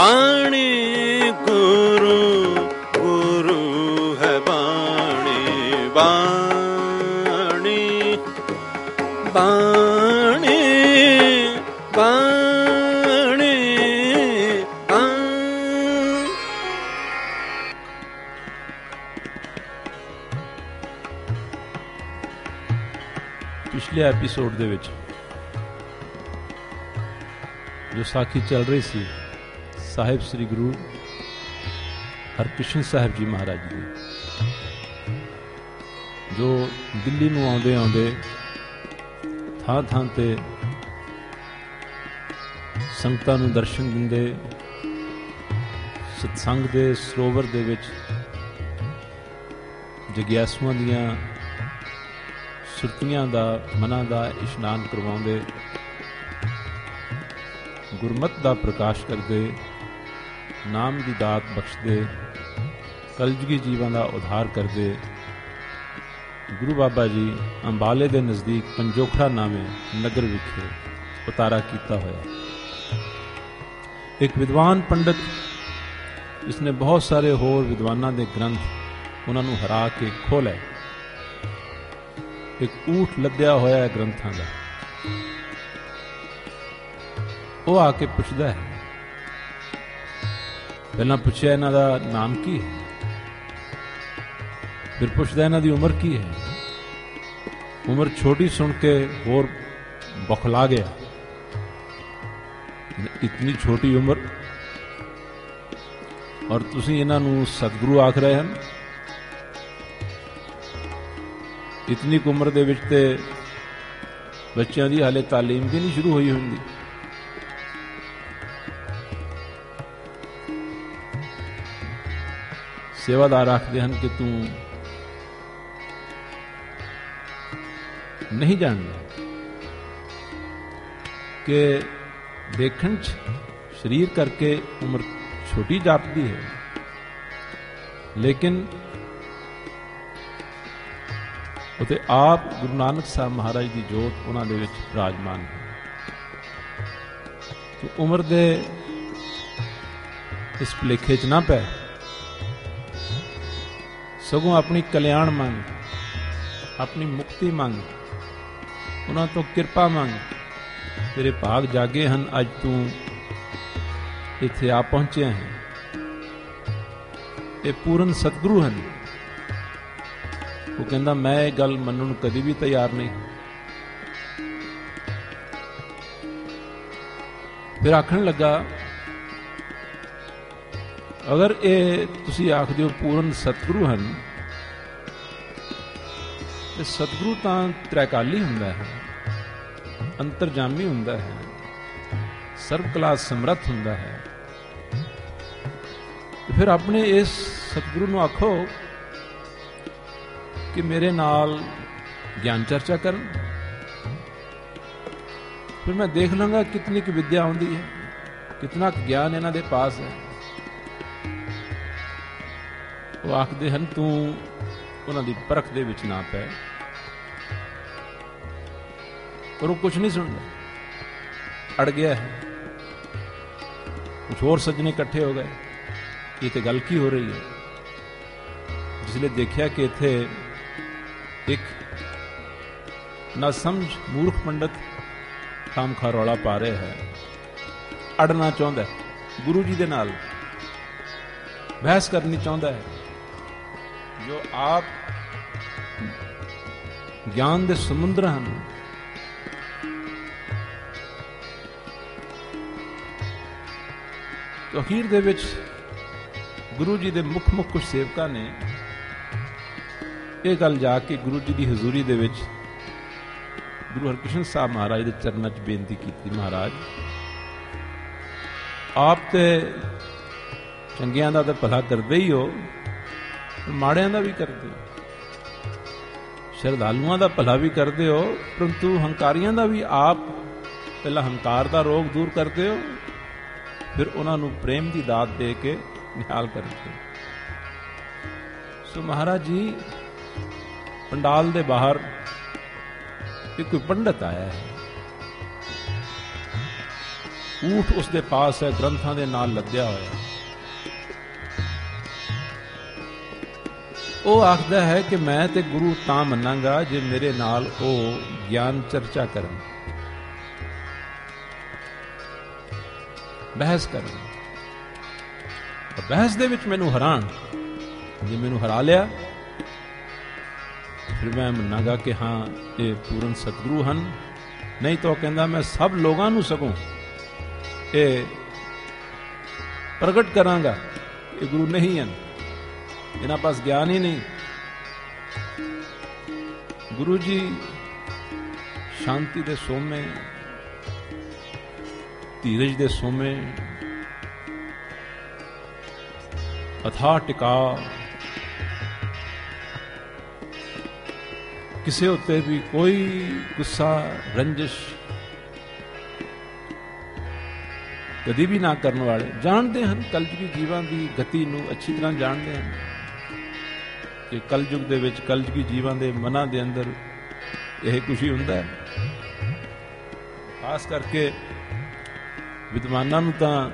बाणी गुरु गुरु है बाणी बाणी बाणी बाणी पिछले एपीसोड ਦੇ ਵਿੱਚ जो साखी चल रही सी साहिब श्री गुरु हरकृष्ण साहिब जी महाराज जी जो दिल्ली ਨੂੰ ਆਉਂਦੇ ਆਉਂਦੇ ਥਾਂ ਥਾਂ ਤੇ ਸੰਗਤਾਂ ਨੂੰ ਦਰਸ਼ਨ ਦਿੰਦੇ ਸਤਸੰਗ ਦੇ ਸਰੋਵਰ ਦੇ ਵਿੱਚ ਜਗਿਆਸੂਆਂ ਦੀਆਂ ਸੁਰਤੀਆਂ ਦਾ ਮਨਾਂ ਦਾ ਇਸ਼ਨਾਨ ਕਰਵਾਉਂਦੇ ਗੁਰਮਤ ਦਾ ਪ੍ਰਕਾਸ਼ ਕਰਦੇ ਨਾਮ ਦੀ ਦਾਤ ਬਖਸ਼ਦੇ ਕਲਯੁਗੀ ਜੀਵਾਂ ਦਾ ਉਧਾਰ ਕਰਦੇ ਗੁਰੂ ਬਾਬਾ ਜੀ ਅੰਬਾਲੇ ਦੇ ਨਜ਼ਦੀਕ ਪੰਜੋਖੜਾ ਨਾਮੇ ਨਗਰ ਵਿਖੇ ਉਤਾਰਾ ਕੀਤਾ ਹੋਇਆ। ਇੱਕ ਵਿਦਵਾਨ ਪੰਡਤ ਜਿਸਨੇ ਬਹੁਤ ਸਾਰੇ ਹੋਰ ਵਿਦਵਾਨਾਂ ਦੇ ਗ੍ਰੰਥ ਉਹਨਾਂ ਨੂੰ ਹਰਾ ਕੇ ਖੋਹ ਲਏ, ਇੱਕ ਊਠ ਲੱਦਿਆ ਹੋਇਆ ਗ੍ਰੰਥਾਂ ਦਾ, ਉਹ ਆ ਕੇ ਪੁੱਛਦਾ ਹੈ, ਪਹਿਲਾਂ ਪੁੱਛਿਆ ਇਹਨਾਂ ਦਾ ਨਾਮ ਕੀ ਹੈ, ਫਿਰ ਪੁੱਛਦਾ ਇਹਨਾਂ ਦੀ ਉਮਰ ਕੀ ਹੈ। ਉਮਰ ਛੋਟੀ ਸੁਣ ਕੇ ਹੋਰ ਬੌਖਲਾ ਗਿਆ, ਇਤਨੀ ਛੋਟੀ ਉਮਰ ਔਰ ਤੁਸੀਂ ਇਹਨਾਂ ਨੂੰ ਸਤਿਗੁਰੂ ਆਖ ਰਹੇ ਹਨ। ਇਤਨੀ ਕੁ ਉਮਰ ਦੇ ਵਿੱਚ ਤੇ ਬੱਚਿਆਂ ਦੀ ਹਾਲੇ ਤਾਲੀਮ ਵੀ ਨਹੀਂ ਸ਼ੁਰੂ ਹੋਈ ਹੁੰਦੀ। ਸੇਵਾਦਾਰ ਆਖਦੇ ਹਨ ਕਿ ਤੂੰ ਨਹੀਂ ਜਾਣਦਾ ਕਿ ਦੇਖਣ 'ਚ ਸਰੀਰ ਕਰਕੇ ਉਮਰ ਛੋਟੀ ਜਾਪਦੀ ਹੈ, ਲੇਕਿਨ ਉਤੇ ਆਪ ਗੁਰੂ ਨਾਨਕ ਸਾਹਿਬ ਮਹਾਰਾਜ ਦੀ ਜੋਤ ਉਹਨਾਂ ਦੇ ਵਿੱਚ ਵਿਰਾਜਮਾਨ ਹੈ। ਤੂੰ ਉਮਰ ਦੇ ਇਸ ਭੁਲੇਖੇ 'ਚ ਨਾ ਪੈ, ਸਗੋਂ ਆਪਣੀ ਕਲਿਆਣ ਮੰਗ, ਆਪਣੀ ਮੁਕਤੀ ਮੰਗ, ਉਹਨਾਂ ਤੋਂ ਕਿਰਪਾ ਮੰਗ। ਤੇਰੇ ਭਾਗ ਜਾਗੇ ਹਨ, ਅੱਜ ਤੂੰ ਇੱਥੇ ਆ ਪਹੁੰਚਿਆ ਹੈ। ਇਹ ਪੂਰਨ ਸਤਿਗੁਰੂ ਹਨ। ਉਹ ਕਹਿੰਦਾ ਮੈਂ ਇਹ ਗੱਲ ਮੰਨਣ ਨੂੰ ਕਦੀ ਵੀ ਤਿਆਰ ਨਹੀਂ। ਫਿਰ ਆਖਣ ਲੱਗਾ, ਅਗਰ ਇਹ ਤੁਸੀਂ ਆਖਦੇ ਹੋ ਪੂਰਨ ਸਤਿਗੁਰੂ ਹਨ, ਤੇ ਸਤਿਗੁਰੂ ਤਾਂ ਤ੍ਰੈਕਾਲੀ ਹੁੰਦਾ ਹੈ, ਅੰਤਰਜਾਮੀ ਹੁੰਦਾ ਹੈ, ਸਰਬ ਕਲਾ ਸਮਰੱਥ ਹੁੰਦਾ ਹੈ। ਤੇ ਫਿਰ ਆਪਣੇ ਇਸ ਸਤਿਗੁਰੂ ਨੂੰ ਆਖੋ ਕਿ ਮੇਰੇ ਨਾਲ ਗਿਆਨ ਚਰਚਾ ਕਰਨ, ਫਿਰ ਮੈਂ ਦੇਖ ਲਾਂਗਾ ਕਿਤਨੀ ਕੁ ਵਿਦਿਆ ਆਉਂਦੀ ਹੈ, ਕਿਤਨਾ ਕੁ ਗਿਆਨ ਇਹਨਾਂ ਦੇ ਪਾਸ ਹੈ। ਉਹ ਆਖਦੇ ਹਨ ਤੂੰ ਉਹਨਾਂ ਦੀ ਪਰਖ ਦੇ ਵਿੱਚ ਨਾ ਪੈ। ਪਰ ਉਹ ਕੁਝ ਨਹੀਂ ਸੁਣਦਾ, ਅੜ ਗਿਆ ਹੈ। ਕੁਝ ਹੋਰ ਸੱਜਣੇ ਇਕੱਠੇ ਹੋ ਗਏ, ਇਹ ਤੇ ਗੱਲ ਕੀ ਹੋ ਰਹੀ ਹੈ। ਜਿਸਲੇ ਦੇਖਿਆ ਕਿ ਇੱਥੇ ਇੱਕ ਨਾ ਸਮਝ ਮੂਰਖ ਪੰਡਤ ਖਾਮਖਾ ਰੌਲਾ ਪਾ ਰਿਹਾ ਹੈ, ਅੜਨਾ ਚਾਹੁੰਦਾ ਹੈ, ਗੁਰੂ ਜੀ ਦੇ ਨਾਲ ਬਹਿਸ ਕਰਨੀ ਚਾਹੁੰਦਾ ਹੈ, ਜੋ ਆਪ ਗਿਆਨ ਦੇ ਸਮੁੰਦਰ ਹਨ। तो अखीर दे विच गुरु जी दे मुख कुछ सेवकां ने ये गल जाके गुरु जी की हजूरी दे विच गुरु हरकृष्ण साहब महाराज के चरणों च बेनती की, महाराज आप ते चंगियां दा भला करदे ही हो, माड़ियां दा भी करदे हो, श्रद्धालुआं दा भला भी करदे हो, परंतु हंकारियां दा भी आप पहला हंकार दा रोग दूर करते हो, फिर उन्होंने प्रेम की दात दे के निहाल करते। सो महाराज जी पंडाल दे बाहर एक कोई पंडित आया है, ਊਠ ਉਸ ਦੇ ਪਾਸ ਹੈ, ਗ੍ਰੰਥਾਂ ਦੇ ਨਾਲ ਲੱਦਿਆ ਹੋਇਆ। ਉਹ ਆਖਦਾ ਹੈ ਕਿ ਮੈਂ ਤੇ ਗੁਰੂ ਤਾਂ ਮੰਨਾਂਗਾ ਜੇ ਮੇਰੇ ਨਾਲ ਉਹ ਗਿਆਨ ਚਰਚਾ ਕਰਨ, ਬਹਿਸ ਕਰਨ। ਬਹਿਸ ਦੇ ਵਿੱਚ ਮੈਨੂੰ ਹਰਾਣ, ਜੇ ਮੈਨੂੰ ਹਰਾ ਲਿਆ ਫਿਰ ਮੈਂ ਮੰਨਾਂਗਾ ਕਿ ਹਾਂ ਇਹ ਪੂਰਨ ਸਤਿਗੁਰੂ ਹਨ। ਨਹੀਂ ਤਾਂ ਉਹ ਕਹਿੰਦਾ ਮੈਂ ਸਭ ਲੋਕਾਂ ਨੂੰ ਸਗੋਂ ਇਹ ਪ੍ਰਗਟ ਕਰਾਂਗਾ ਇਹ ਗੁਰੂ ਨਹੀਂ ਹਨ, ਇਹਨਾਂ ਪਾਸ ਗਿਆਨ ਹੀ ਨਹੀਂ। ਗੁਰੂ ਜੀ ਸ਼ਾਂਤੀ ਦੇ ਸੋਮੇ, ਧੀਰਜ ਦੇ ਸੋਮੇ, ਅਥਾਹ ਟਿਕਾ, ਕਿਸੇ ਉੱਤੇ ਵੀ ਕੋਈ ਗੁੱਸਾ ਰੰਜਿਸ਼ ਕਦੀ ਵੀ ਨਾ ਕਰਨ ਵਾਲੇ, ਜਾਣਦੇ ਹਨ ਕਲਯੁਗੀ ਜੀਵਾਂ ਦੀ ਗਤੀ ਨੂੰ ਅੱਛੀ ਤਰ੍ਹਾਂ ਜਾਣਦੇ ਹਨ ਕਿ ਕਲਯੁਗ ਦੇ ਵਿੱਚ ਕਲਯੁਗੀ ਜੀਵਾਂ ਦੇ ਮਨਾਂ ਦੇ ਅੰਦਰ ਇਹ ਕੁਛ ਹੀ ਹੁੰਦਾ ਹੈ। ਖਾਸ ਕਰਕੇ ਵਿਦਵਾਨਾਂ ਨੂੰ ਤਾਂ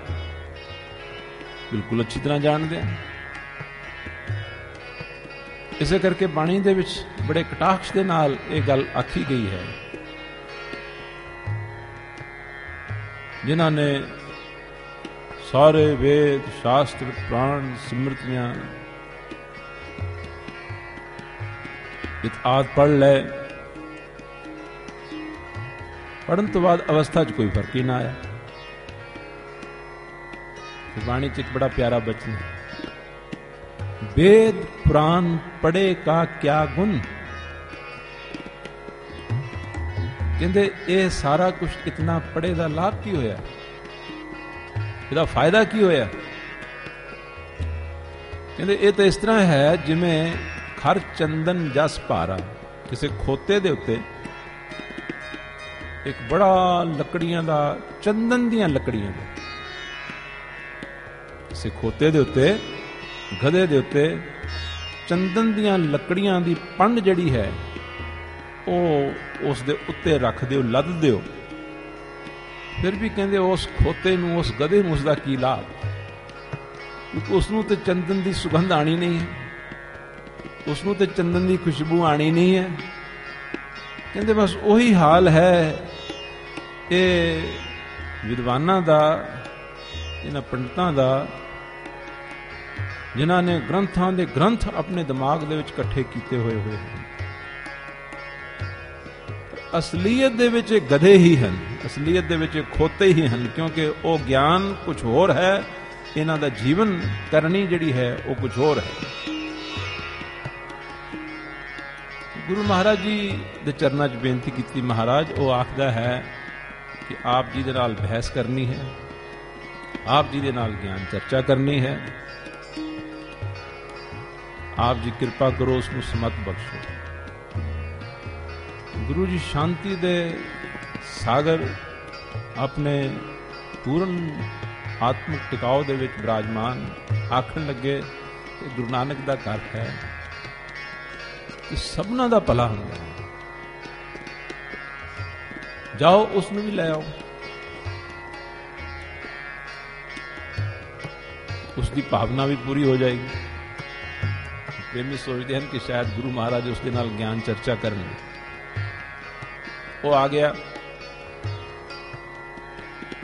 ਬਿਲਕੁਲ ਅੱਛੀ ਤਰ੍ਹਾਂ ਜਾਣਦੇ ਹਨ। ਇਸੇ ਕਰਕੇ ਬਾਣੀ ਦੇ ਵਿੱਚ ਬੜੇ ਕਟਾਖਸ਼ ਦੇ ਨਾਲ ਇਹ ਗੱਲ ਆਖੀ ਗਈ ਹੈ। ਜਿਨ੍ਹਾਂ ਨੇ ਸਾਰੇ ਵੇਦ ਸ਼ਾਸਤਰ ਪ੍ਰਾਣ ਸਿਮਰਤੀਆਂ ਆਦਿ ਪੜ੍ਹ ਲੈ, ਪੜ੍ਹਨ ਤੋਂ ਬਾਅਦ ਅਵਸਥਾ 'ਚ ਕੋਈ ਫਰਕ ਹੀ ਨਾ ਆਇਆ। ਬਾਣੀ 'ਚ ਇੱਕ ਬੜਾ ਪਿਆਰਾ ਬਚਨ ਹੈ, वेद पुराण पढ़े का क्या गुण। कहते ये सारा कुछ इतना पढ़े का लाभ की होया, ਇਹਦਾ फायदा की होया। कहते ये तो इस तरह है जिमें खर चंदन जस भारा। किसी खोते दे उत्ते एक बड़ा लकड़ियां दा, चंदन दियां लकड़ियां दा, किसी खोते दे उत्ते, गधे दे उत्ते चंदन दियां लकड़ियां दी पंड जड़ी है उस दे उत्ते रख दिओ, लद दिओ। फिर भी कहंदे उस खोते नूं, उस गधे नूं उसदा की लाभ, क्योंकि उसनूं ते चंदन दी सुगंध आनी नहीं है, उसनूं ते चंदन दी खुशबू आनी नहीं है। कहंदे बस उही हाल है ये विद्वानां दा, इन्हां पंडितां दा, जिन्हां ने ग्रंथां दे ग्रंथ अपने दिमाग दे विच इकट्ठे कीते होए हैं। असलीयत दे विच गधे ही हैं, असलीयत दे विच खोते ही हैं, क्योंकि वो ज्ञान कुछ होर है, इन्हां दा जीवन करनी जिहड़ी है वो कुछ होर है। गुरु महाराज जी दे चरनां च बेनती कीती, महाराज वो आखदा है कि आप जी दे नाल बहस करनी है, आप जी दे नाल ज्ञान चर्चा करनी है, आप जी कृपा करो उसनूं समत बख्शो। गुरु जी शांति दे सागर अपने पूर्ण आत्मिक टिकाव दे विच विराजमान आखण लगे कि गुरु नानक दा घर है कि सबना दा भला हुंदा है, जाओ उसनूं भी लै आओ, उसकी भावना भी पूरी हो जाएगी। प्रेमी सोचते हैं कि शायद गुरु महाराज उसके नाल ज्ञान चर्चा करनी। वो आ गया,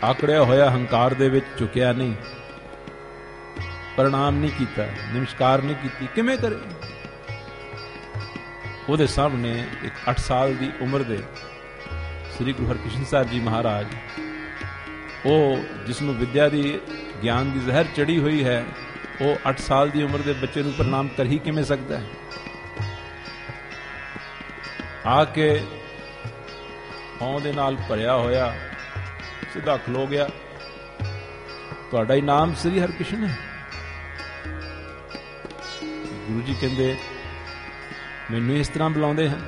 आकड़िया होया हंकार दे विच झुकिया नहीं, प्रणाम नहीं कीता, नमस्कार नहीं कीती, किवें करे। ਉਹਦੇ सामने एक 8 साल की उम्र दे श्री गुरु हरकृष्ण साहब जी महाराज, वो जिसनों विद्या की ज्ञान की जहर चढ़ी हुई है, वो 8 साल की उम्र के बच्चे को प्रणाम कर ही किमें सकता है। आके औं दे नाल भरिया होया सीधा खलो गया, तुहाडा ही नाम श्री हरकृष्ण है। गुरु जी कहते मैनू इस तरह बुलाते हैं,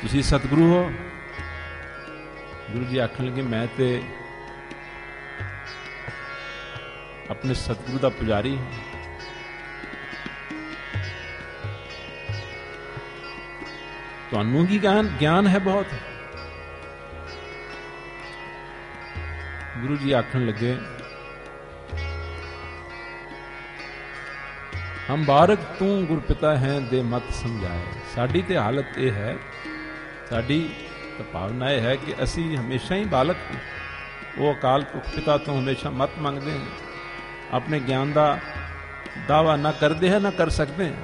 तुसी सतगुरु हो। गुरु जी आखन लगे मैं ते अपने सतगुरु का पुजारी हूं, तुहानू की ज्ञान है बहुत। गुरु जी आखन लगे, हम बारक तू गुरपिता हैं दे मत समझाए। साडी ते हालत यह है, साडी भावना यह है कि असी हमेशा ही बालक हैं। वो अकाल पुरख पिता तो हमेशा मत मंगते हैं, अपने ज्ञान का दावा ना करते हैं ना कर सकते हैं।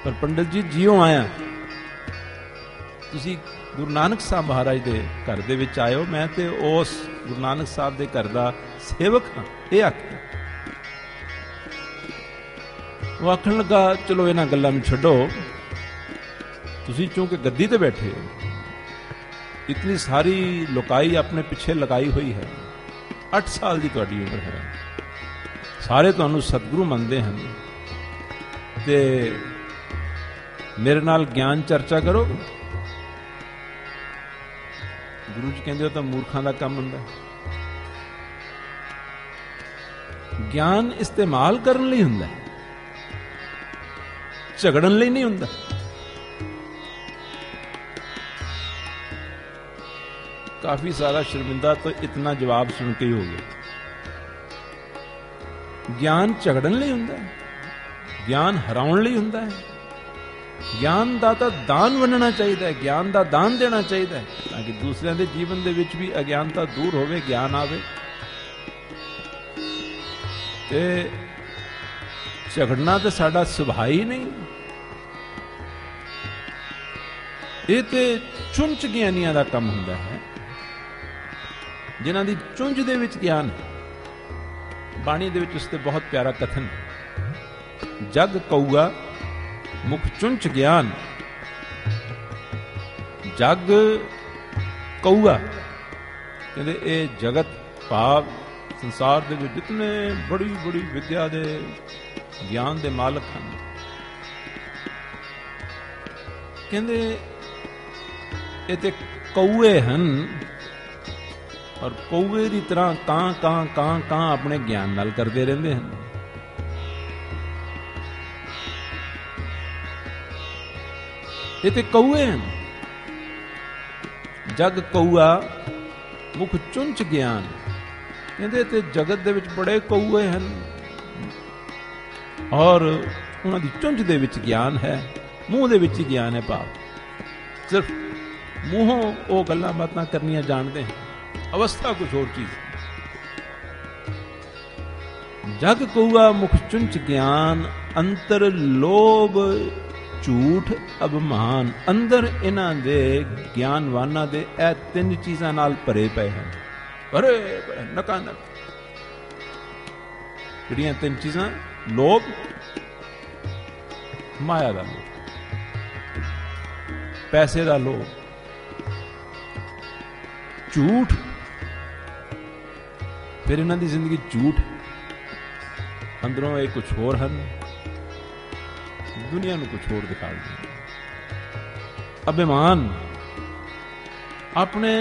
पर पंडित जी जियो आया, तुसी गुरु नानक साहब महाराज दे घर दे विच आए हो, मैं ते उस गुरु नानक साहब दे घर दा सेवक हाँ। ये आख्या वो आखन लगा, चलो इन्हां गल्लां नूं छड्डो, तुसी चूंकि गद्दी ते बैठे हो, इतनी सारी लुकाई अपने पिछे लगाई हुई है, 8 साल की तुहाडी उम्र है, सारे तुहानूं सतगुरु मनते हैं, ते मेरे नाल ज्ञान चर्चा करो। गुरु जी कहते हो तो मूर्खां दा काम हुंदा। ज्ञान इस्तेमाल करन लई हुंदा, झगड़न लई नहीं हुंदा। काफी सारा शर्मिंदा तो इतना जवाब सुन के ही हो गया। ज्ञान झगड़न लई हुंदा है, ज्ञान हराउण लई हुंदा है। ज्ञान का तो दान वंडना चाहिए, ज्ञान का दान देना चाहिए, ताकि दूसरों के जीवन दे विच भी अज्ञानता दूर होवे, ज्ञान आवे। ते झगड़ना तो साडा सुभाव ही नहीं। ये तो चुंच ज्ञानियां का काम हुंदा है, जिन्हां दी चुंझ दे विच ज्ञान है। बाणी दे विच उसते बहुत प्यारा कथन, जग कऊआ मुख चुंच ज्ञान। जग कऊआ कहते ये जगत भाव संसार दे विच जितने बड़ी बड़ी विद्या दे ज्ञान दे मालक हैं, कहते ये ते कौए हैं, और कौए की तरह कां अपने ज्ञान नाल करते रहते हैं। ये ते कौए हैं, जग कौआ मुख चुंच ज्ञान। कहते ते जगत दे विच बड़े कौए हैं, और उन्हां दी चुंझ दे विच ज्ञान है, मूंह दे विच ही ज्ञान है। भाव सिर्फ मूहों वो गल्लां बातां करनियां जानते हैं, अवस्था कुछ और चीज। जग कौआ मुख चुंच ज्ञान, अंतर लोभ झूठ अभिमान। अंदर इन्हां दे ज्ञानवानां दे ए 3 चीज़ां नाल भरे पे हैं, भरे नकानक। जिहड़ियां 3 चीज़ां, लोभ, माया दा लोभ, पैसे दा लोभ, झूठ। फिर इन्हां दी जिंदगी झूठ, अंदरों ये कुछ होर हन, दुनिया को कुछ होर दिखा दें। अभिमान, अपने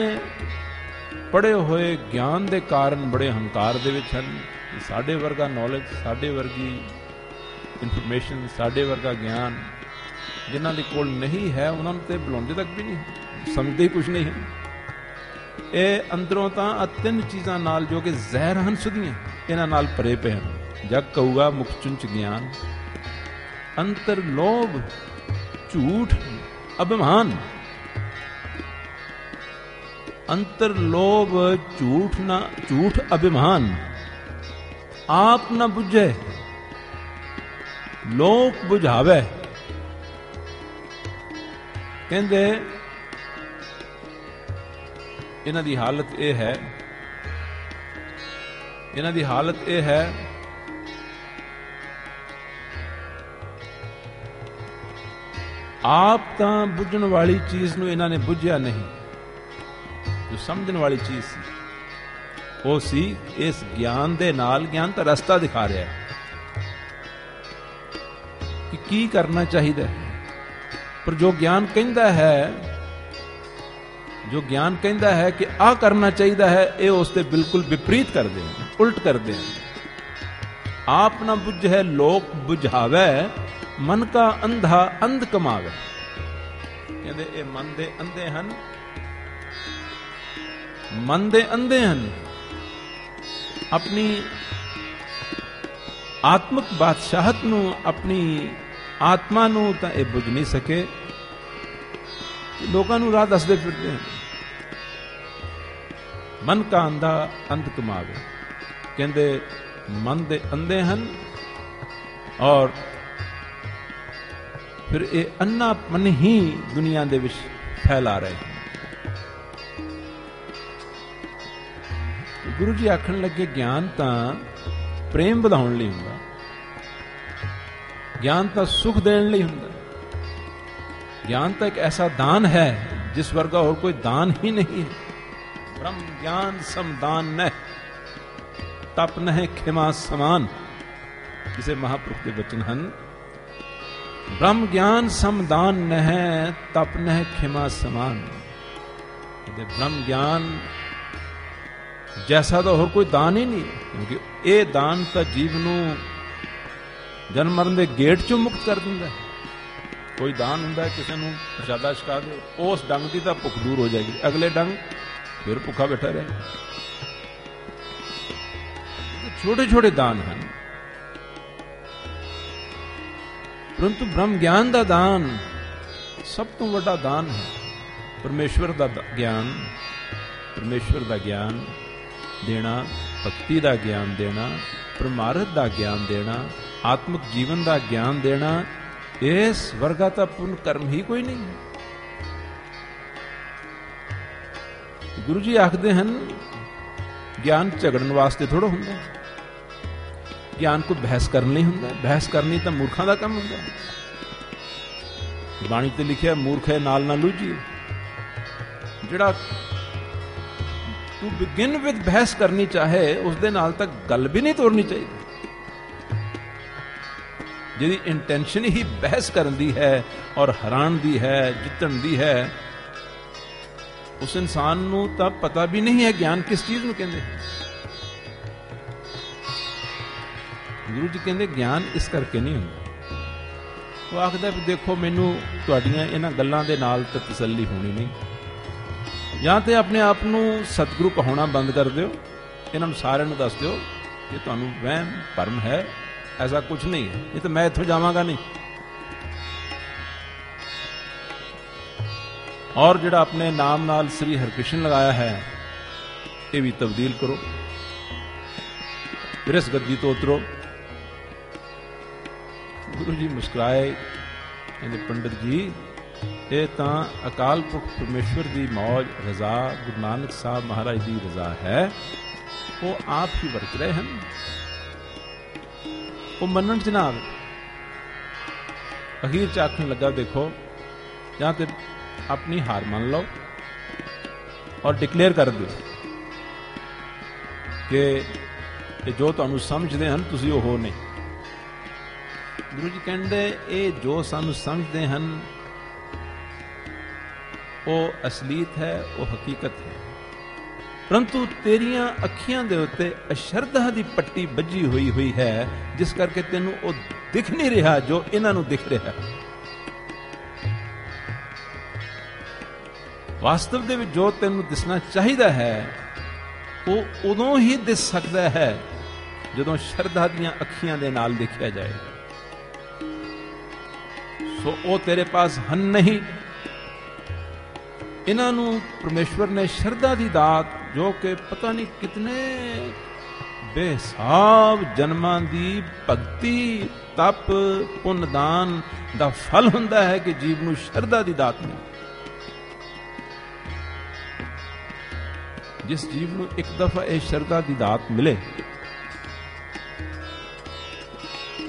पढ़े हुए ज्ञान के कारण बड़े हंकार दे विच हन। साडे वर्गा नॉलेज, साडे वर्गी इन्फॉर्मेशन, साडे वर्गा ज्ञान जिन्हां दे कोल नहीं है, उन्होंने तो बुलाउंदे तक भी नहीं, समझते ही कुछ नहीं है। ये अंदरों तो 3 चीज़ां नाल जो कि जहर हन सुधियां, इन्हां नाल भरे पे हैं। जग कऊगा मुख चुंच ज्ञान, अंतर लोभ झूठ अभिमान। अंतर लोभ झूठ अभिमान, आप न बुझे लोक बुझावे। कहते इन्हां दी हालत यह है, इन्हां दी हालत यह है आप तां बुझण वाली चीज नूं इन्हां ने बुझिया नहीं। जो समझण वाली चीज सी वो सी इस ज्ञान दे नाल, ज्ञान तो रस्ता दिखा रहा है कि की करना चाहिए। पर जो ज्ञान कहता है, जो ज्ञान कहता है कि आ करना चाहिए है, ये उससे बिल्कुल विपरीत कर दे, उल्ट कर दे। आप ना बुझ है लोक बुझावे, मन का अंधा अंध कमावे। कहते ये मन दे अंधे हन, मन दे अंधे हन, अपनी आत्मक बादशाहत ਨੂੰ अपनी आत्मा ਨੂੰ ਤਾਂ ਇਹ ਬੁੱਝ ਨਹੀਂ ਸਕੇ, ਲੋਕਾਂ ਨੂੰ ਰਾਹ ਦੱਸਦੇ ਫਿਰਦੇ ਹਨ। ਮਨ ਕਾ ਅੰਧਾ ਅੰਧ ਕਮਾਵੇ, ਕਹਿੰਦੇ ਮਨ ਦੇ ਅੰਧੇ ਹਨ ਔਰ ਫਿਰ ਇਹ ਅੰਨਾਪਨ ਹੀ ਦੁਨੀਆ ਦੇ ਵਿੱਚ ਫੈਲਾ ਰਹੇ ਹਨ। ਗੁਰੂ ਜੀ ਆਖਣ ਲੱਗੇ ਗਿਆਨ ਤਾਂ ਪ੍ਰੇਮ ਵਧਾਉਣ ਲਈ ਹੁੰਦਾ, ਗਿਆਨ ਤਾਂ ਸੁਖ ਦੇਣ ਲਈ ਹੁੰਦਾ, ਗਿਆਨ ਤਾਂ ਇੱਕ ਐਸਾ ਦਾਨ ਹੈ ਜਿਸ ਵਰਗਾ ਹੋਰ ਕੋਈ ਦਾਨ ਹੀ ਨਹੀਂ ਹੈ। ब्रह्म ज्ञान समदान न तप न खिमा समान, जिसे महापुरुष के वचन हैं। ब्रह्म ज्ञान समदान न है तप न खिमा समान। ब्रह्म ज्ञान जैसा तो और कोई दान ही नहीं, क्योंकि ये दान तो जीव नूं जन्म मरण के गेट चों मुक्त कर दिंदा है। कोई दान हुंदा किसी नूं प्रसादा छका दे, उस डंग की तो भुख दूर हो जाएगी, अगले डंग फिर भुखा बैठा रहे। छोटे छोटे दान हैं, परंतु ब्रह्म ज्ञान का दान सब तो बड़ा दान है। परमेश्वर का ज्ञान, परमेश्वर का ज्ञान देना, भक्ति का ज्ञान देना, परमार्थ का ज्ञान देना, आत्मिक जीवन का ज्ञान देना, इस वर्गा का पुण्य कर्म ही कोई नहीं है। गुरु जी आखते हैं ज्ञान झगड़न वास्ते थोड़ा हुंदा, ज्ञान को बहस करन लई हुंदा। बहस करनी तो मूर्खां दा काम हुंदा। बाणी ते लिखिआ मूर्ख है नाल ना लूझिए। जिहड़ा टू बिगिन विद बहस करनी चाहे उस दे नाल तक गल भी नहीं तोड़नी चाहिए। जिहदी इंटेंशन ही बहस करन दी है और हराण दी है, जितण दी है, उस इंसान नूं तां पता भी नहीं है ज्ञान किस चीज नूं कहंदे। गुरु जी कहंदे ज्ञान इस करके नहीं हुंदा। वो आखदा भी देखो मैनू तुहाडीआं इन्हां गल्लां दे नाल तां तसल्ली होनी नहीं, जां ते अपने आप नूं सतगुरु कहाउणा बंद कर दिओ, इन्हां नूं सारिआं नूं दस दिओ कि तुहानूं वहम भरम है, ऐसा कुछ नहीं है, नहीं तो मैं इत्थों जावांगा नहीं। और जिहड़ा अपने नाम नाल श्री हरकृष्ण लगाया है ये भी तब्दील करो, फिर इस गद्दी तो उतरो। गुरु जी मुस्कुराए, कहते पंडित जी ये तां अकाल पुरख परमेश्वर की मौज रजा गुरु नानक साहब महाराज की रजा है, वो आप ही वरत रहे हैं, वो मनण च ना आवे। अखीर च आखण लगा देखो या तो अपनी हार मान लो और डिक्लेयर कर दो कि जो तुहानू समझते हैं तुसीं ओह नहीं। गुरु जी कहंदे ये जो सानू समझते हैं वो असलीत है, वो हकीकत है, परंतु तेरियां अखियां दे उत्ते अशरधा दी पट्टी बजी हुई है, जिस करके तेनू वो दिख नहीं रहा जो इन्हां नू दिख रहा है। वास्तव दे विच जो तेनू दिसना चाहिदा है वो उदों ही दिस सकदा है जदों शरधा दीआं अखियां दे नाल देखिया जाए। सो वो तेरे पास हन नहीं। इन्हां नू परमेश्वर ने शरधा दी दात जो कि पता नहीं कितने बेहिसाब जन्मां दी भगती तप पुण्य दान दा फल हुंदा है कि जीव नू शरधा दी दात मिले। जिस जीव नू एक दफा यह शरधा दी दात मिले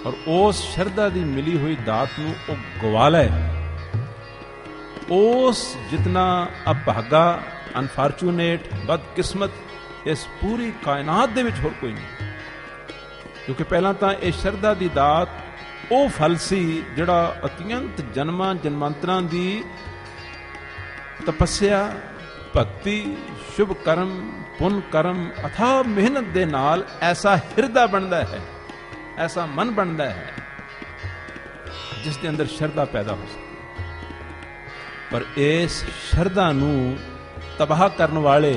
और उस शरधा दी मिली हुई दात नू वो गवा लै, उस जितना अभागा अनफॉर्चुनेट बदकिस्मत इस पूरी कायनात दे विच होर कोई नहीं। क्योंकि पहला तो यह शरधा दी दात वो फल सी जिहड़ा अत्यंत जन्मां जन्मांतरां दी तपस्या भक्ति शुभ कर्म पुण्य कर्म अथाह मेहनत दे नाल ऐसा हिरदा बनता है, ऐसा मन बनता है जिसके अंदर शरधा पैदा हो सके। पर इस शरधा नू तबाह करने वाले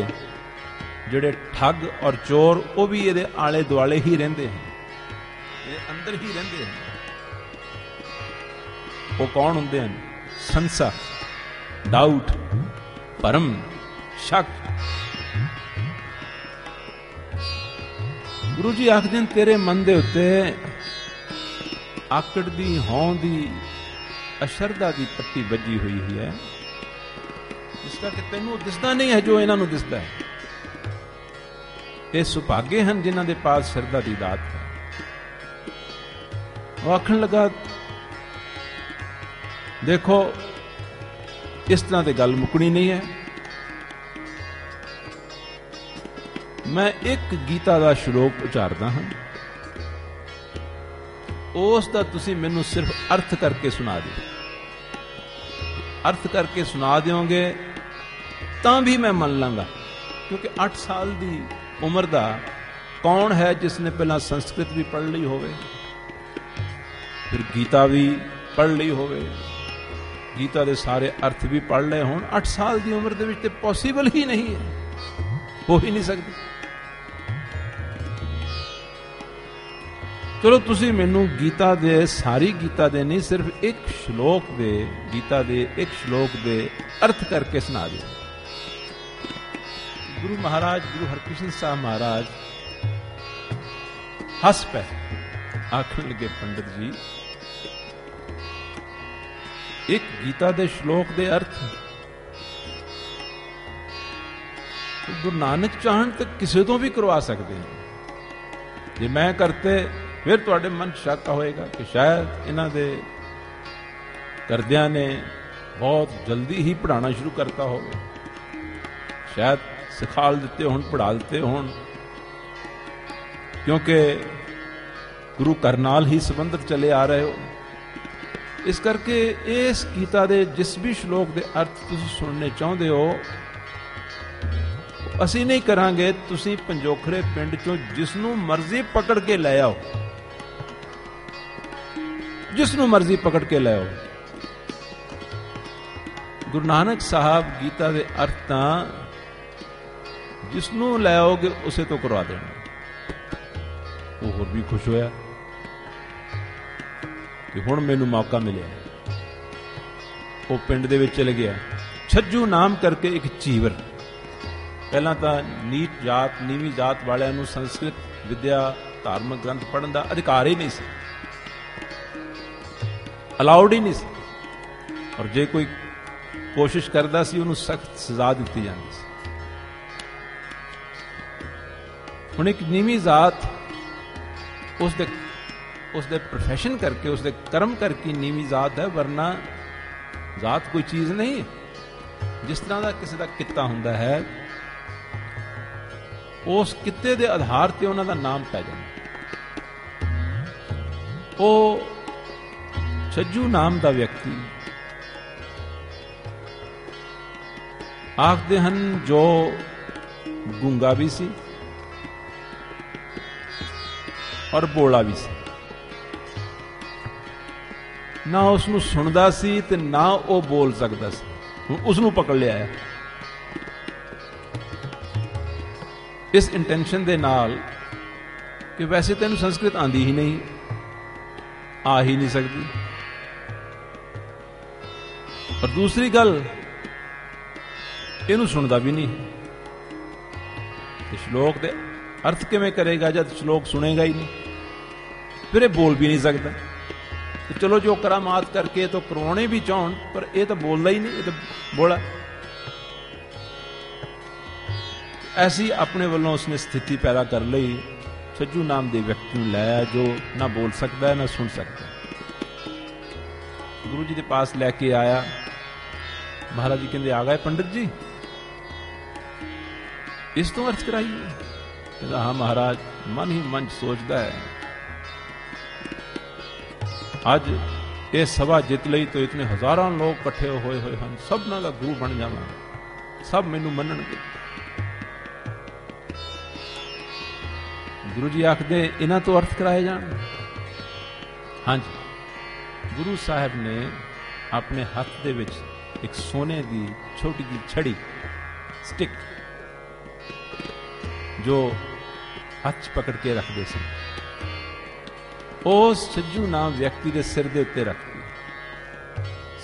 ਜਿਹੜੇ ਠੱਗ ਔਰ ਚੋਰ ਉਹ ਵੀ ਇਹਦੇ ਆਲੇ ਦੁਆਲੇ ਹੀ ਰਹਿੰਦੇ ਹਨ, ਇਹ ਅੰਦਰ ਹੀ ਰਹਿੰਦੇ ਹਨ। ਉਹ ਕੌਣ ਹੁੰਦੇ ਹਨ? ਸੰਸਾ, ਡਾਊਟ, ਭਰਮ, ਸ਼ੱਕ। ਗੁਰੂ ਜੀ ਆਖਦੇ ਨੇ ਤੇਰੇ ਮਨ ਦੇ ਉੱਤੇ ਆਕੜ ਦੀ, ਹੌਂ ਦੀ, ਅਸ਼ਰਦਾ ਦੀ ਪੱਟੀ ਵੱਜੀ ਹੋਈ ਹੈ, ਇਸ ਕਰਕੇ ਤੈਨੂੰ ਦਿਸਦਾ ਨਹੀਂ ਹੈ ਜੋ ਇਹਨਾਂ ਨੂੰ ਦਿਸਦਾ ਹੈ। ਇਹ ਸੁਭਾਗੇ ਹਨ ਜਿਨ੍ਹਾਂ ਦੇ ਪਾਸ ਸ਼ਰਧਾ ਦੀ ਦਾਤ ਹੈ। ਉਹ ਆਖਣ ਲੱਗਾ ਦੇਖੋ ਇਸ ਤਰ੍ਹਾਂ ਤੇ ਗੱਲ ਮੁੱਕਣੀ ਨਹੀਂ ਹੈ। ਮੈਂ ਇੱਕ ਗੀਤਾ ਦਾ ਸ਼ਲੋਕ ਉਚਾਰਦਾ ਹਾਂ, ਉਸ ਦਾ ਤੁਸੀਂ ਮੈਨੂੰ ਸਿਰਫ ਅਰਥ ਕਰਕੇ ਸੁਣਾ ਦਿਓ। ਅਰਥ ਕਰਕੇ ਸੁਣਾ ਦਿਓਗੇ ਤਾਂ ਵੀ ਮੈਂ ਮੰਨ ਲਾਂਗਾ, ਕਿਉਂਕਿ 8 ਸਾਲ ਦੀ ਉਮਰ ਦਾ ਕੌਣ ਹੈ ਜਿਸ ਨੇ ਪਹਿਲਾਂ ਸੰਸਕ੍ਰਿਤ ਵੀ ਪੜ੍ਹ ਲਈ ਹੋਵੇ, ਫਿਰ ਗੀਤਾ ਵੀ ਪੜ੍ਹ ਲਈ ਹੋਵੇ, ਗੀਤਾ ਦੇ ਸਾਰੇ ਅਰਥ ਵੀ ਪੜ੍ਹ ਲਏ ਹੋਣ। 8 ਸਾਲ ਦੀ ਉਮਰ ਦੇ ਵਿੱਚ ਤੇ ਪੋਸੀਬਲ ਹੀ ਨਹੀਂ ਹੈ, ਹੋ ਹੀ ਨਹੀਂ ਸਕਦੀ। ਚਲੋ ਤੁਸੀਂ ਮੈਨੂੰ ਗੀਤਾ ਦੇ, ਸਾਰੀ ਗੀਤਾ ਦੇ ਨਹੀਂ, ਸਿਰਫ ਇੱਕ ਸ਼ਲੋਕ ਦੇ, ਗੀਤਾ ਦੇ ਇੱਕ ਸ਼ਲੋਕ ਦੇ ਅਰਥ ਕਰਕੇ ਸੁਣਾ ਦਿਓ। ਗੁਰੂ ਮਹਾਰਾਜ, ਗੁਰੂ ਹਰਕ੍ਰਿਸ਼ਨ ਸਾਹਿਬ ਮਹਾਰਾਜ ਹੱਸ ਪਏ, ਆਖਣ ਲੱਗੇ ਪੰਡਤ ਜੀ ਇੱਕ ਗੀਤਾ ਦੇ ਸ਼ਲੋਕ ਦੇ ਅਰਥ ਗੁਰੂ ਨਾਨਕ ਚਾਹਣ ਤਾਂ ਕਿਸੇ ਤੋਂ ਵੀ ਕਰਵਾ ਸਕਦੇ ਹਨ। ਜੇ ਮੈਂ ਕਰਤੇ ਫਿਰ ਤੁਹਾਡੇ ਮਨ 'ਚ ਸ਼ੱਕ ਹੋਏਗਾ ਕਿ ਸ਼ਾਇਦ ਇਹਨਾਂ ਦੇ ਕਰਦਿਆਂ ਨੇ ਬਹੁਤ ਜਲਦੀ ਹੀ ਪੜ੍ਹਾਉਣਾ ਸ਼ੁਰੂ ਕਰਤਾ ਹੋਵੇ, ਸ਼ਾਇਦ ਸਿਖਾਲ ਦਿੱਤੇ ਹੋਣ, ਪੜ੍ਹਾ ਦਿੱਤੇ ਹੋਣ, ਕਿਉਂਕਿ ਗੁਰੂ ਘਰ ਨਾਲ ਹੀ ਸੰਬੰਧਿਤ ਚਲੇ ਆ ਰਹੇ ਹੋ। ਇਸ ਕਰਕੇ ਇਸ ਗੀਤਾ ਦੇ ਜਿਸ ਵੀ ਸ਼ਲੋਕ ਦੇ ਅਰਥ ਤੁਸੀਂ ਸੁਣਨੇ ਚਾਹੁੰਦੇ ਹੋ, ਅਸੀਂ ਨਹੀਂ ਕਰਾਂਗੇ। ਤੁਸੀਂ ਪੰਜੋਖਰੇ ਪਿੰਡ ਚੋਂ ਜਿਸ ਨੂੰ ਮਰਜ਼ੀ ਪਕੜ ਕੇ ਲੈ ਆਓ, ਜਿਸ ਨੂੰ ਮਰਜ਼ੀ ਪਕੜ ਕੇ ਲੈ ਆਓ। ਗੁਰੂ ਨਾਨਕ ਸਾਹਿਬ ਗੀਤਾ ਦੇ ਅਰਥ ਤਾਂ ਜਿਸ ਨੂੰ ਲੈ ਆਓਗੇ ਉਸੇ ਤੋਂ ਕਰਵਾ ਦੇਣਾ। ਉਹ ਹੋਰ ਵੀ ਖੁਸ਼ ਹੋਇਆ ਕਿ ਹੁਣ ਮੈਨੂੰ ਮੌਕਾ ਮਿਲਿਆ। ਉਹ ਪਿੰਡ ਦੇ ਵਿੱਚ ਚਲੇ ਗਿਆ। ਛੱਜੂ ਨਾਮ ਕਰਕੇ ਇੱਕ ਚੀਵਰ, ਪਹਿਲਾਂ ਤਾਂ ਨੀਚ ਜਾਤ, ਨੀਵੀਂ ਜਾਤ ਵਾਲਿਆਂ ਨੂੰ ਸੰਸਕ੍ਰਿਤ ਵਿਦਿਆ, ਧਾਰਮਿਕ ਗ੍ਰੰਥ ਪੜ੍ਹਨ ਦਾ ਅਧਿਕਾਰ ਹੀ ਨਹੀਂ ਸੀ, ਅਲਾਉਡ ਹੀ ਨਹੀਂ ਸੀ, ਔਰ ਜੇ ਕੋਈ ਕੋਸ਼ਿਸ਼ ਕਰਦਾ ਸੀ ਉਹਨੂੰ ਸਖਤ ਸਜ਼ਾ ਦਿੱਤੀ ਜਾਂਦੀ ਸੀ। ਹੁਣ ਇੱਕ ਨੀਵੀਂ ਜਾਤ ਉਸਦੇ ਪ੍ਰੋਫੈਸ਼ਨ ਕਰਕੇ, ਉਸਦੇ ਕਰਮ ਕਰਕੇ ਨੀਵੀਂ ਜਾਤ ਹੈ, ਵਰਨਾ ਜਾਤ ਕੋਈ ਚੀਜ਼ ਨਹੀਂ ਹੈ। ਜਿਸ ਤਰ੍ਹਾਂ ਦਾ ਕਿਸੇ ਦਾ ਕਿੱਤਾ ਹੁੰਦਾ ਹੈ, ਉਸ ਕਿੱਤੇ ਦੇ ਆਧਾਰ ਤੇ ਉਹਨਾਂ ਦਾ ਨਾਮ ਪੈ ਜਾਂਦਾ। ਉਹ ਛੱਜੂ ਨਾਮ ਦਾ ਵਿਅਕਤੀ ਆਖਦੇ ਹਨ ਜੋ ਗੂੰਗਾ ਵੀ ਸੀ ਔਰ ਬੋਲਾ ਵੀ ਸੀ, ਨਾ ਉਸ ਨੂੰ ਸੁਣਦਾ ਸੀ ਤੇ ਨਾ ਉਹ ਬੋਲ ਸਕਦਾ ਸੀ। ਹੁਣ ਉਸ ਨੂੰ ਪਕੜ ਲਿਆ ਹੈ ਇਸ ਇੰਟੈਂਸ਼ਨ ਦੇ ਨਾਲ ਕਿ ਵੈਸੇ ਤੈਨੂੰ ਸੰਸਕ੍ਰਿਤ ਆਂਦੀ ਹੀ ਨਹੀਂ, ਆ ਹੀ ਨਹੀਂ ਸਕਦੀ। ਔਰ ਦੂਸਰੀ ਗੱਲ, ਇਹਨੂੰ ਸੁਣਦਾ ਵੀ ਨਹੀਂ। ਤੇ ਸ਼ਲੋਕ ਦੇ ਅਰਥ ਕਿਵੇਂ ਕਰੇਗਾ ਜਦ ਸ਼ਲੋਕ ਸੁਣੇਗਾ ਹੀ ਨਹੀਂ? ਫਿਰ ਇਹ ਬੋਲ ਵੀ ਨਹੀਂ ਸਕਦਾ। ਤੇ ਚਲੋ ਜੋ ਕਰਾਮਾਤ ਕਰਕੇ ਤਾਂ ਕਰਵਾਉਣੇ ਵੀ ਚਾਹਣ, ਪਰ ਇਹ ਤਾਂ ਬੋਲਦਾ ਹੀ ਨਹੀਂ, ਇਹ ਤਾਂ ਬੋਲਾ। ਐਸੀ ਆਪਣੇ ਵੱਲੋਂ ਉਸਨੇ ਸਥਿਤੀ ਪੈਦਾ ਕਰ ਲਈ। ਛੱਜੂ ਨਾਮ ਦੇ ਵਿਅਕਤੀ ਨੂੰ ਲੈ, ਜੋ ਨਾ ਬੋਲ ਸਕਦਾ ਹੈ ਨਾ ਸੁਣ ਸਕਦਾ। ਗੁਰੂ ਜੀ ਦੇ ਪਾਸ ਲੈ ਕੇ ਆਇਆ। ਮਹਾਰਾਜ ਜੀ ਕਹਿੰਦੇ, ਆ ਗਏ ਪੰਡਿਤ ਜੀ, ਇਸ ਤੋਂ ਅਰਥ ਕਰਾਈਏ? ਕਹਿੰਦਾ, ਹਾਂ ਮਹਾਰਾਜ। ਮਨ ਹੀ ਮਨ ਸੋਚਦਾ ਹੈ, ਅੱਜ ਇਹ ਸਭਾ ਜਿੱਤ ਲਈ ਤਾਂ ਇਤਨੇ ਹਜ਼ਾਰਾਂ ਲੋਕ ਇਕੱਠੇ ਹੋਏ ਹਨ, ਸਭਨਾਂ ਦਾ ਗੁਰੂ ਬਣ ਜਾਵਾਂਗਾ, ਸਭ ਮੈਨੂੰ ਮੰਨਣਗੇ। ਗੁਰੂ ਜੀ ਆਖਦੇ, ਇਹਨਾਂ ਤੋਂ ਅਰਥ ਕਰਾਏ ਜਾਣ। ਹਾਂਜੀ। ਗੁਰੂ ਸਾਹਿਬ ਨੇ ਆਪਣੇ ਹੱਥ ਦੇ ਵਿੱਚ ਇੱਕ ਸੋਨੇ ਦੀ ਛੋਟੀ ਜਿਹੀ ਛੜੀ, ਸਟਿਕ, ਜੋ ਹੱਥ 'ਚ ਪਕੜ ਕੇ ਰੱਖਦੇ ਸਨ, ਉਸ ਛੱਜੂ ਨਾਮ ਵਿਅਕਤੀ ਦੇ ਸਿਰ ਦੇ ਉੱਤੇ ਰੱਖਤੀ।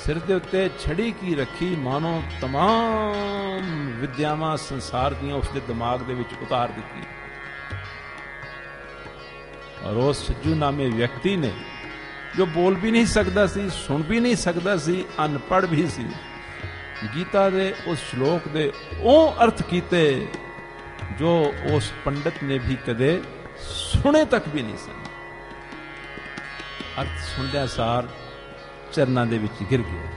ਸਿਰ ਦੇ ਉੱਤੇ ਛੜੀ ਕੀ ਰੱਖੀ, ਮਾਨੋ तमाम ਵਿਦਿਆਵਾਂ ਸੰਸਾਰ ਦੀਆਂ ਉਸਦੇ ਦਿਮਾਗ ਦੇ ਵਿੱਚ ਉਤਾਰ ਦਿੱਤੀ। ਔਰ ਉਸ ਛੱਜੂ ਨਾਮੇ ਵਿਅਕਤੀ ਨੇ, ਜੋ ਬੋਲ ਵੀ ਨਹੀਂ ਸਕਦਾ ਸੀ, ਸੁਣ ਵੀ ਨਹੀਂ ਸਕਦਾ ਸੀ, ਅਨਪੜ੍ਹ ਵੀ ਸੀ, ਗੀਤਾ ਦੇ ਉਸ ਸ਼ਲੋਕ ਦੇ ਉਹ ਅਰਥ ਕੀਤੇ ਜੋ ਉਸ ਪੰਡਤ ਨੇ ਵੀ ਕਦੇ ਸੁਣੇ ਤੱਕ ਵੀ ਨਹੀਂ ਸਨ। ਅਰਥ ਸੁਣਦਿਆਂ ਸਾਰ ਚਰਨਾਂ ਦੇ ਵਿੱਚ ਗਿਰ ਗਿਆ।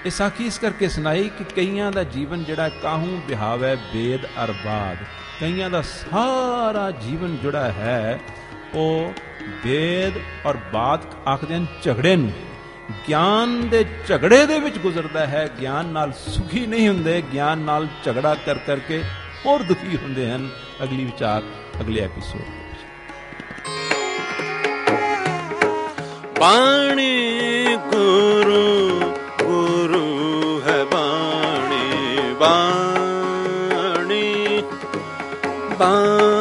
ਇਹ ਸਾਖੀ ਇਸ ਕਰਕੇ ਸੁਣਾਈ ਕਿ ਕਈਆਂ ਦਾ ਜੀਵਨ ਜਿਹੜਾ ਕਾਹੂ ਵਿਹਾਵ ਹੈ ਵੇਦ ਅਰ ਬਾਦ, ਕਈਆਂ ਦਾ ਸਾਰਾ ਜੀਵਨ ਜਿਹੜਾ ਹੈ ਉਹ ਵੇਦ ਔਰ ਬਾਦ ਆਖਦੇ ਹਨ ਝਗੜੇ ਨੂੰ, ਗਿਆਨ ਦੇ ਝਗੜੇ ਦੇ ਵਿੱਚ ਗੁਜ਼ਰਦਾ ਹੈ। ਗਿਆਨ ਨਾਲ ਸੁਖੀ ਨਹੀਂ ਹੁੰਦੇ, ਗਿਆਨ ਨਾਲ ਝਗੜਾ ਕਰ ਕਰਕੇ ਹੋਰ ਦੁਖੀ ਹੁੰਦੇ ਹਨ। ਅਗਲੀ ਵਿਚਾਰ ਅਗਲੇ ਐਪੀਸੋਡ ਵਿੱਚ। ਬਾਣੀ ਗੁਰੂ ਗੁਰੂ ਹੈ ਬਾਣੀ, ਬਾਣੀ ਬਾਣੀ